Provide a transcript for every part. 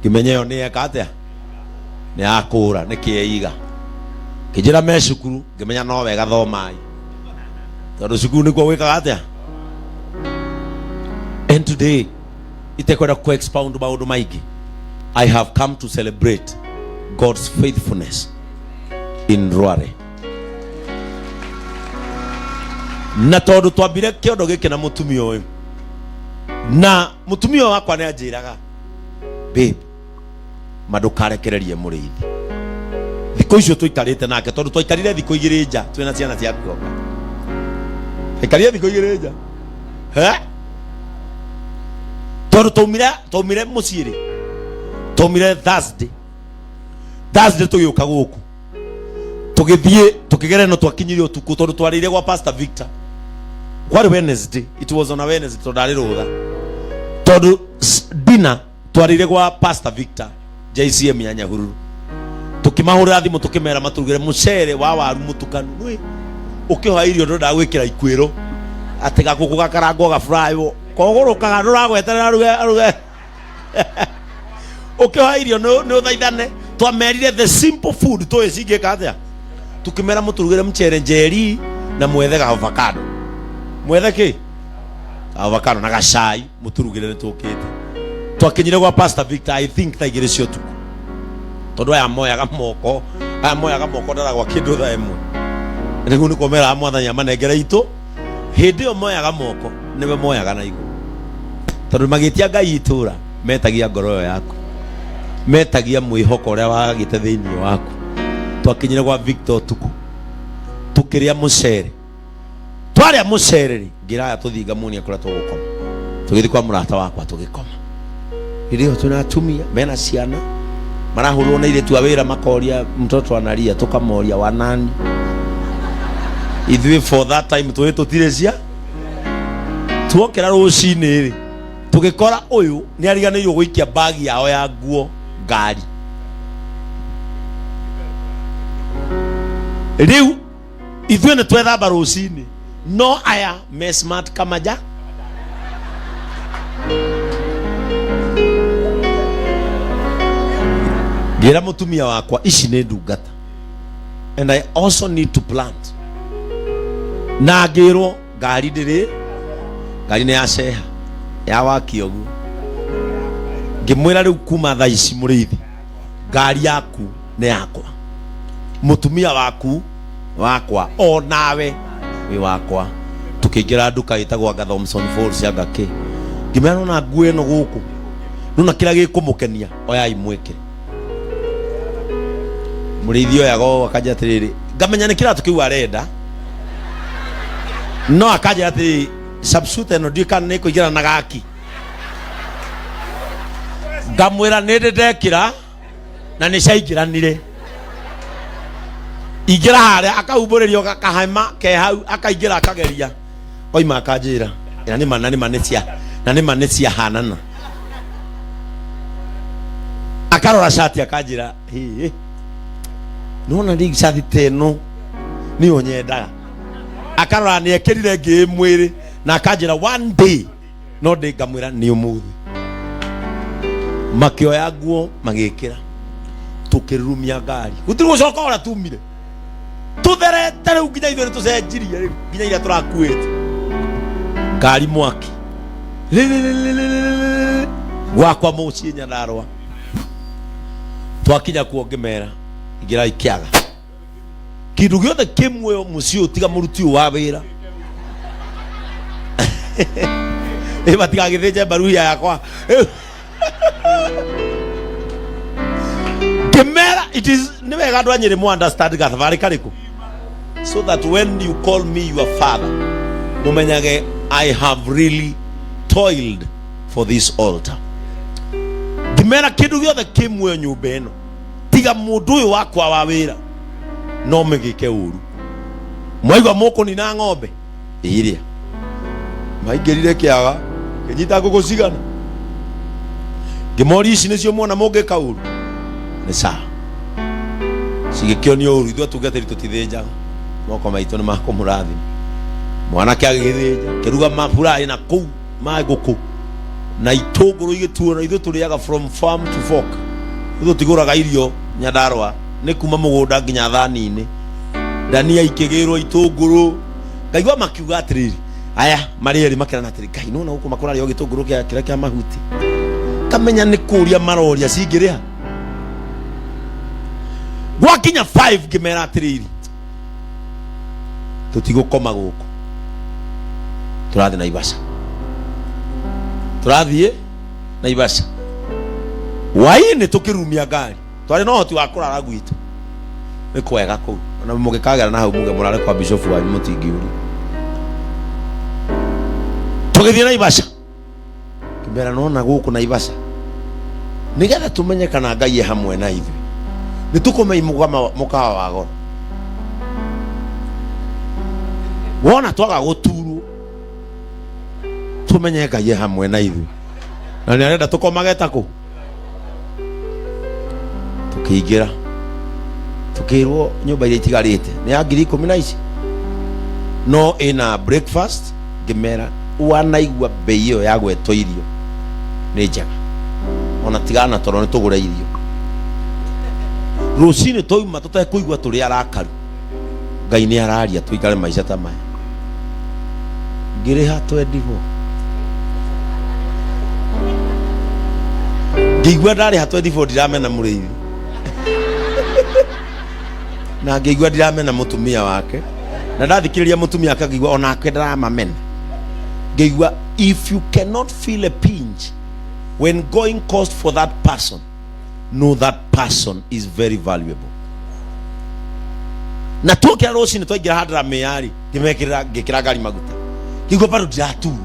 kimenyeyo ni ekatea ni akura ni kieiga kijira me cukuru ngimenya no wega thomai tondu cukuru nikuo gwikaga atia. And today itekwenda ku expound maundu maingi. I have come to celebrate God's faithfulness in Ruare. Na tondu twambire kiondo giki na mutumia uyu, na mutumia wakwa ni anjiraga, babe, madukarekererie murithi. Thiko icio tuikarite nake tondu twaikarire thiko igiri nja twina ciana cia kuoka. Ikarire thiko igiri nja. Tondu taumire muciiri. Taumire Thursday tugiuka guku. Tugithie tukigere no twakinyire utuku tondu twarire gwa Pastor Victor. Kwari Wednesday, it was on a Wednesday tondari rutha. Tondu dinner twarire gwa Pastor Victor JCM ya Nyahururu. Tukimahurira thimu tukimera maturugire mucere wa waru mutukanu. Nui ukihoa irio ndo ndagwikira ikwiro ati gakuku gakarango ga fry kogurukaga nduragweterera aruge. Ukihoa irio no thaithane twamerire the simple food twicingika atia. Tukimera muturugire mcere njeri na mwethe ga avocado. Mwethe ki avocado na gacai muturugire nitukite. Twakinyire gwa Pastor Victor I think thaigire cio tuku. Tondu aya moyaga moko ndaragwa kindu tha imwe. Nigu ni komera mwathanya manengere itu. Hindi yo moyaga moko niwe moyaga na iguru. Tondu magitia Ngai itura metagia ngoro yaku. Metagia mwihoko uria wagite thiini waku. Twakinyire gwa Victor tuku. Tukiria mucere. Twaria mucere ngiraya tuthinga munia kura tugukoma. Tugithi kwa murata wakwa tugikoma. Irio tunatumia mena ciana. Marahurwo na ile tu awira makoria mtoto analia tukamoria wanani. Ithui for that time twetutirecia. Tuokera rucini ri. Tugikora uyu ni ariganirwo guikia bagi yao ya nguo ngari. Riu ithui ne twethamba rucini. No aya me smart kamaja. Gira mutumia wakwa ici ni ndungata. And I also need to plant. Na ngirwo ngari ndiri ngari ni yaceha ya wakiogu. Ngimwira riu kuma thaa ici murithi ngari yaku ni yakwa. Mutumia waku wakwa o nawe wi wakwa. Tukigira nduka itagwa Gathomson Falls ya Gake. Ngimera na nguo no guku. Nuna kira gikumukenia oya imweke. Murithio yago akaja atiriri ngamenya ni kiratu kiu arenda no akaja atiri subsuit no dika ni kuigira na gaki ngamwira ni ndekira na ni caigiranire igira hare akauburirio gakahema ke hau akaigira akageria oima akajira ina ni manecia hanana akarora shati akajira hi nona ndi shati teno ni onyendaga akarora ni ekirire ngi mwiri na akajira one day no ndi ngamwira ni umuthi makioya nguo magikira tukirumia ngari gutiri gucoka ora tumire tutherete riu nginya ithuĩ tucenjirie riu nginya ira turakuite ngari mwaki gwakwa muciĩ Nyandarua twakinya kuo ngimera igira ikiaga kindu giothe kimwe mucio tiga muruti wa wira batiga githije baruia yakwa ngimera it is niwe gadwa nyiri mu understand gathabari kariku so that when you call me your father mumenyage I have really toiled for this altar. Ngimera kindu giothe kimwe nyumba ino tiga mundu uyu wakwa wa wira no megike uru mwaigwa moko ni na ng'ombe iria maigirire kiaga kinyita gugucigana ngimori ici nicio mwana mungika uru ni sawa cigikionio uru ithuĩ tungeteri tutithinjaga moko maitũ ni makumurathi mwana kiagithĩnja kiruga maburai na kuu maguku na itũngũrũ igĩtuona ithuĩ tũrĩaga from farm to fork. Ithuĩ tigũraga irio Nyandarua nĩ kuma mũgũnda nginya thani-inĩ. Ndania ikĩgĩrwo itũngũrũ, ngaigua makiuga atĩrĩrĩ, aya marĩ erĩ makĩrana atĩrĩ, Ngai nona gũkũ makũrarĩa gĩtũngũrũ kĩrĩa kĩa mahuti. Kamenya nĩ kũria maroria cingĩrĩa. Gwakinya 5 ngĩmera atĩrĩrĩ, tũtigũkoma gũkũ, tũrathiĩ Naivasha. Tũrathiĩ Naivasha. Hwaĩ-inĩ tũkĩrumia ngari, twarĩ na ũhoti wa kũrara gwitũ. Nĩ kwega kũu, ona mũgĩkagera na hau muge mũrare kwa bishop wanyu mũtingĩũria. Tũgĩthiĩ Naivasha. Ngĩmera nona gũkũ Naivasha, nĩgetha tũmenye kana Ngai hamwe na ithuĩ, nĩ tũkũmeimũga mũkawa wa goro. Wona twaga gũturwo, tũmenye Ngai hamwe na ithuĩ, na nĩ arenda tũkomage ta kũ. Tũkĩingĩra, tũkĩrwo nyũmba iria itigarĩte nĩ ya 10,000 ici, no ĩna breakfast. Ngĩmera wanaigua bei ĩyo ya gwetwo irio nĩ njega, ona tigana tondũ nĩ tũgũre irio. Rũcinĩ twauma tũtekũigua tũrĩ arakaru, Ngai nĩ araria tũikare maica ta maya. Ngĩrĩha 24, ngĩigua ndarĩha 24 ndiramena mũrĩithi na ngĩigua ndiramena mũtumia wake, na ndathikĩrĩria mũtumia wake ngĩigua onake ndaramamena. Ngĩigua if you cannot feel a pinch when going cost for that person, know that person is very valuable. Na tũkĩra rũcinĩ twaingĩra handra mĩari, ngĩkĩra ngari maguta, ngĩigua bado ndiraturu,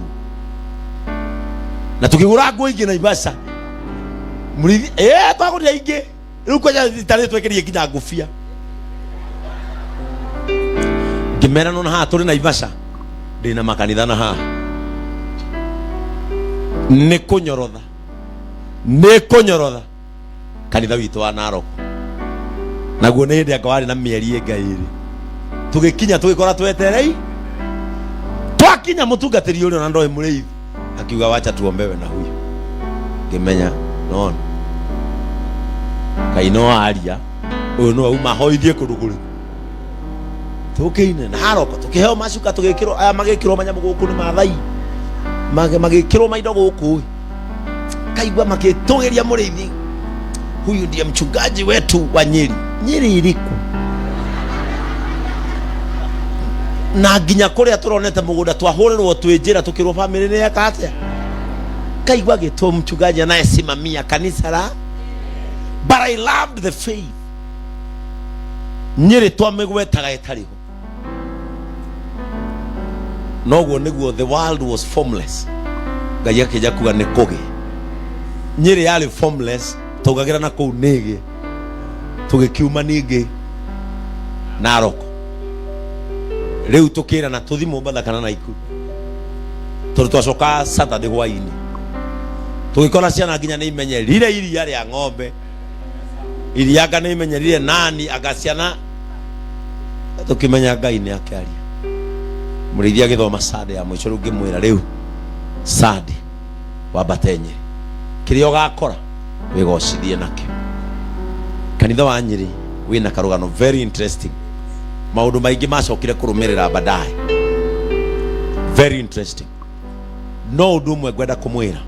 na tũkĩgũra nguo ingĩ Naivasha. Mũrithi twagũrire ingĩ, rĩu kwanja itarĩ twekĩrie nginya ngũbia. Ngĩmera nona haha tũrĩ Naivasha, ndĩna makanitha na haha, nĩ kũnyorotha kanitha witũ wa Narok. Naguo nĩ hĩndĩ akwarĩ na mĩeri ĩrĩ. Tũgĩkinya tũgĩkora tweterei, twakinya mũtungatĩri ũrĩa na ndoĩ mũrĩithi akiuga wacha tuombewe na huyu. Ngĩmenya nona Ngai no aria, ũyũ no auma hoithie kũndũ kũrĩ. Tũkĩine Narok, tũkĩheo macuka, tũgĩkĩrwo aya magĩkĩrwo manyamũ gũkũ nĩ Maathai, magĩkĩrwo maindo gũkũ. Kaigua makĩtũgĩria mũrĩithi, huyu ndiye mchungaji wetu wa Nyeri. Nyeri iliku na nginya kũrĩa tũronete mũgũnda twahũrĩrwo twĩnjĩra tũkĩrwo family nĩ yakate. Kaigua gĩtwo mchungaji anayesimamia kanisa la. But I loved the faith. Nyeri twamĩgwetaga ĩtarĩ ho. Noguo nĩguo the world was formless, Ngai akĩnja kuga nĩ kũgĩ. Nyeri yarĩ formless, tũgagĩra na kũu nĩgĩ, tũgĩkiuma ningĩ Narok. Rĩu tũkĩra na tũthi Mombatha kana Naikuru, tondũ twacoka Saturday hwaĩ-inĩ. Tũgĩkora ciana nginya nĩ imenyerire iria rĩa ng'ombe, irianga nĩ imenyerire nani, agaciana tũkĩmenya Ngai nĩ akĩaria. Mũrĩithi agĩthoma Sunday ya mũico, rĩu ngĩmwĩra rĩu Sunday wambate Nyeri, kĩrĩa ũgakora wĩgocithie nakĩo. Kanitha wa Nyeri wĩna karũgano very interesting, maũndũ maingĩ macokire kũrũmĩrĩra baadaye, very interesting. No ũndũ ũmwe ngwenda kũmwĩra,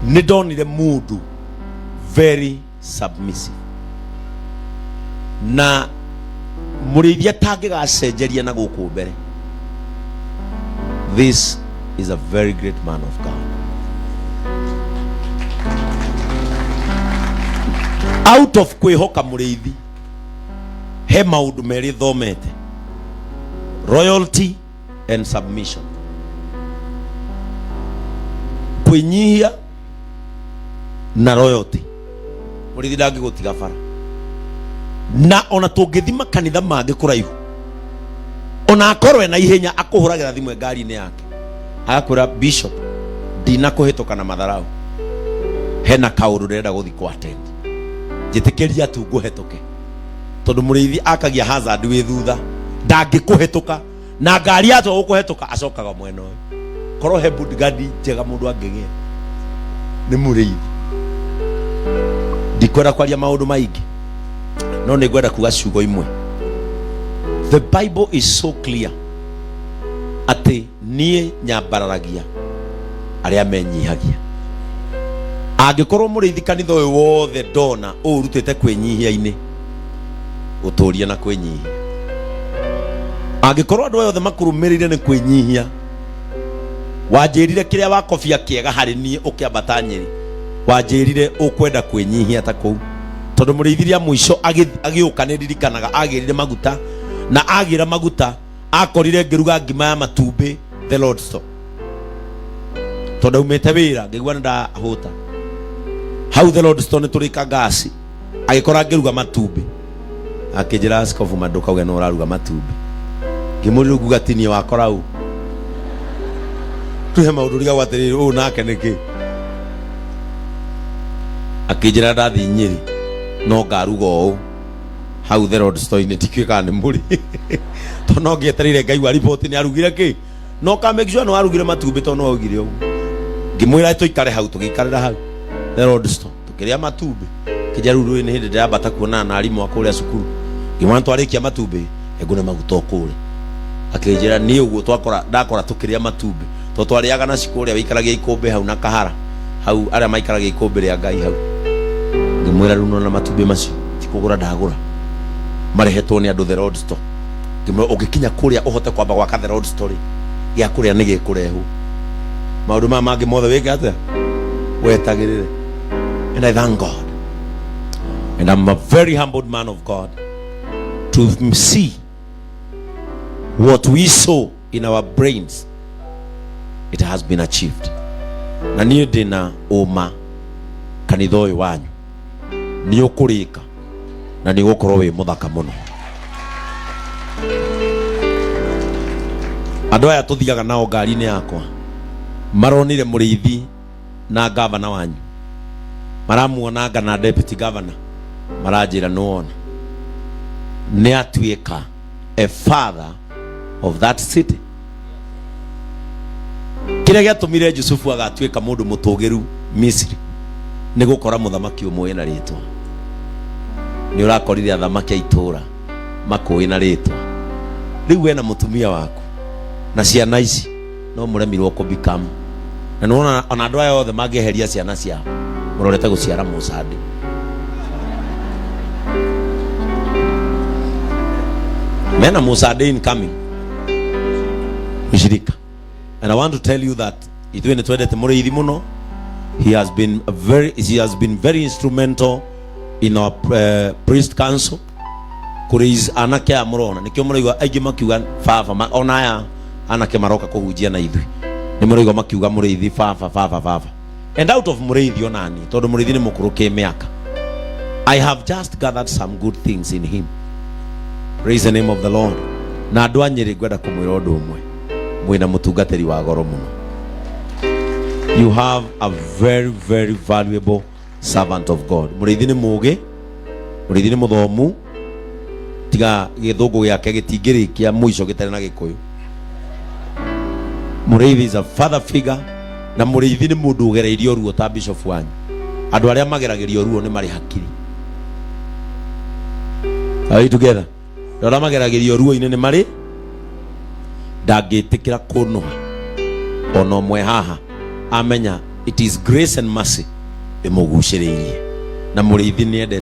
nĩ ndonire mũndũ very submissive, na mũrĩithi atangĩgacenjeria na gũkũ mbere. This is a very great man of God. Out of kwĩhoka mũrĩithi, he maũndũ merĩ thomete: royalty and submission. Kwĩnyihia na royalty. Mũrĩithi ndangĩgũtiga bara. Na ona tũngĩthima kanitha mangĩ kũraihu, ona akorwo na ihenya akũhũragĩra thimũ ngari-inĩ yake agakwĩra bishop, ndinakũhĩtũka na matharau, hena kaũndũ ndĩrenda gũthiĩ kwa attend, njĩtĩkĩria tu ngũhĩtũke. Tondũ mũrĩithi akagia hazard wĩ thutha, ndangĩkũhĩtũka, na ngari yatwa gũkũhĩtũka acokaga mwena ũyũ. koro he bodyguard njega mundu angegea ni muriithi. Ndikwenda kwaria maundu maingi, no ni ngwenda kuga ciugo imwe. The Bible is so clear ati nie nyambararagia aria menyihagia. Angikorwo muriithi kanitha uyu wothe ndona urutite kwinyihia-ini, uturia na kwinyihia. Angikorwo andu othe makurumirire ni kwinyihia, wanjirire kiria wakobia kiega hari nie ukiambata Nyeri, wanjirire ukwenda kwinyihia ta kou. Tondu muriithiria mwisho agiuka ni ririkanaga agirire maguta, na agira maguta akorire ngiruga ngima ya matumbi the Lord store. Tondu umete wira ngigua ndahuta hau the Lord store ni turika gasi, agikora ngiruga matumbi, akijira askofu maduka uge no uraruga matumbi. Ngimuriru gugatinie wakora u tuhe maundu riga watiriri u nake niki, akijira ndathi Nyeri no ngaruga u hau the Lord store ni tikwika ni muri to no ngieterire Ngai wa report ni arugire ki no ka make sure no arugire matumbi to no augire u. Ngimwira tuikare hau tugikarira hau the Lord store tukiria matumbi. Kijaru ni hindi ndabata kuona na arimu akuria cukuru, ngimwana twarikia matumbi egune maguto kure. Akijira ni uguo twakora ndakora tukiria matumbi to twariaga na cikuria wikaragia ikombe hau na kahara hau aria maikaragia ikombe ria Ngai hau. Ngimwira runo na matumbi macio tikugura ndagura marehetwo ni andu the Lord store. Ngimwira ugikinya kuria uhote kwamba gwaka the Lord store ya kuria ni gikurehu maundu ma mangi mothe wike atia wetagirire. And I thank God, and I'm a very humbled man of God to see what we saw in our brains, it has been achieved. Na niĩ ndĩna ũma kanitha ũyũ wanyu nĩ ũkũrĩka na nĩ ũgũkorwo wĩ mũthaka mũno. Andũ aya tũthiaga nao ngari-inĩ yakwa maronire mũrĩithi na gavana wanyu, maramuonanga na deputy governor, maranjĩra nĩwona nĩ atuĩka a father of that city. Kĩrĩa gĩatũmire Yusufu agatuĩka mũndũ mũtũgĩru Misiri nĩ gũkora mũthamaki ũmwe na rĩtwa. Nĩ ũrakorire athamaki a itũra makũĩ na rĩtwa. Rĩu we na mũtumia waku na ciana ici no mũremirwo kũbikamu. Na nĩwona ona andũ aya othe mangĩeheria ciana ciao mũrorete gũciara mũcande. Mena mũcande incoming Mshirika. And I want to tell you that ithuĩ nĩ twendete mũrĩithi mũno. He has been very instrumental in our priest council. Kũrĩiz anake a mũrona nĩkĩo mũraigua aingĩ makiuga baba, ona aya anake maroka kũhunjia na ithuĩ nĩ mũraigua makiuga mũrĩithi baba. And out of mũrĩithi onani tondũ mũrĩithi nĩ mũkũrũ kĩmĩaka, I have just gathered some good things in him. Praise the name of the Lord. Na andũ a Nyeri ngwenda kũmwĩra ũndũ ũmwe, mwĩna mũtungatĩri wa goro mũno. You have a very, very valuable servant of God. Mũrĩithi nĩ mũũgĩ, mũrĩithi nĩ mũthomu, tiga gĩthũngũ gĩake gĩtingĩrĩkia mũico gĩtarĩ na Gĩkũyũ. Mũrĩithi is a father figure, na mũrĩithi nĩ mũndũ ũgereirio ruo ta bishop wanyu. Andũ arĩa mageragĩrio ruo nĩ marĩ hakiri. Are we together? Arĩa mageragĩrio ruo-inĩ nĩ marĩ, ndangĩtĩkĩra kũnũha ona ũmwe haha, amenya it is grace and mercy ĩmũgucĩrĩirie. Na mũrĩithi nĩ endete